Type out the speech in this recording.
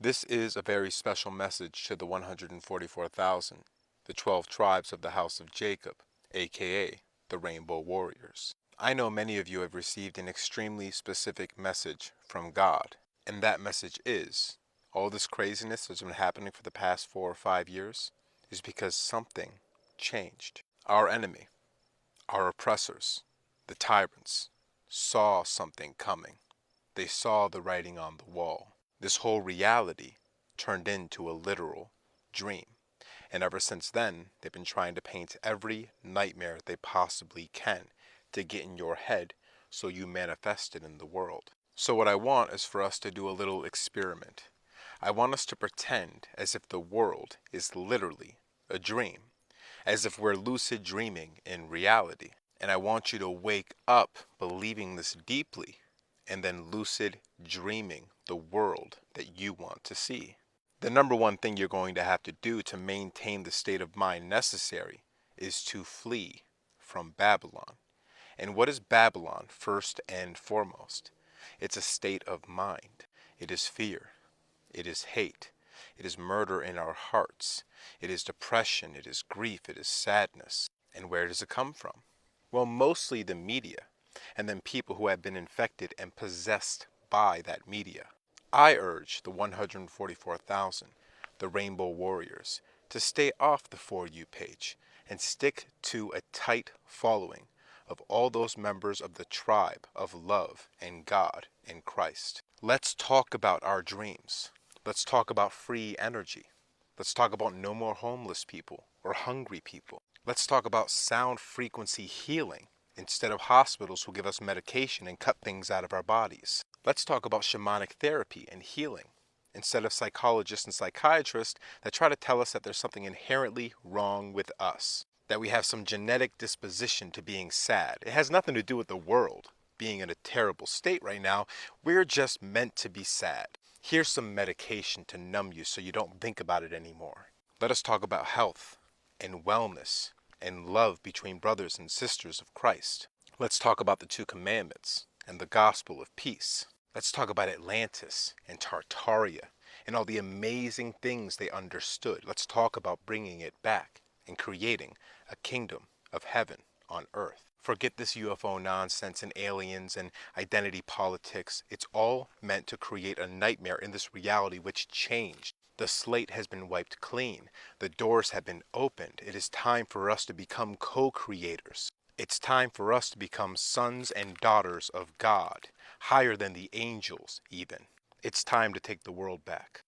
This is a very special message to the 144,000, the 12 tribes of the house of Jacob, aka the Rainbow Warriors. I know many of you have received an extremely specific message from God, and that message is, all this craziness that's been happening for the past 4 or 5 years is because something changed. Our enemy, our oppressors, the tyrants, saw something coming. They saw the writing on the wall. This whole reality turned into a literal dream. And ever since then, they've been trying to paint every nightmare they possibly can to get in your head so you manifest it in the world. So what I want is for us to do a little experiment. I want us to pretend as if the world is literally a dream, as if we're lucid dreaming in reality. And I want you to wake up believing this deeply and then lucid dreaming the world that you want to see. The number one thing you're going to have to do to maintain the state of mind necessary is to flee from Babylon. And what is Babylon first and foremost? It's a state of mind. It is fear. It is hate. It is murder in our hearts. It is depression. It is grief. It is sadness. And where does it come from? Well, mostly the media, and then people who have been infected and possessed by that media. I urge the 144,000, the Rainbow Warriors, to stay off the For You page and stick to a tight following of all those members of the tribe of love and God and Christ. Let's talk about our dreams. Let's talk about free energy. Let's talk about no more homeless people or hungry people. Let's talk about sound frequency healing instead of hospitals who give us medication and cut things out of our bodies. Let's talk about shamanic therapy and healing instead of psychologists and psychiatrists that try to tell us that there's something inherently wrong with us, that we have some genetic disposition to being sad. It has nothing to do with the world being in a terrible state right now. We're just meant to be sad. Here's some medication to numb you so you don't think about it anymore. Let us talk about health and wellness and love between brothers and sisters of Christ. Let's talk about the 2 commandments and the gospel of peace. Let's talk about Atlantis and Tartaria and all the amazing things they understood. Let's talk about bringing it back and creating a kingdom of heaven on earth. Forget this UFO nonsense and aliens and identity politics. It's all meant to create a nightmare in this reality which changed. The slate has been wiped clean. The doors have been opened. It is time for us to become co-creators. It's time for us to become sons and daughters of God, higher than the angels even. It's time to take the world back.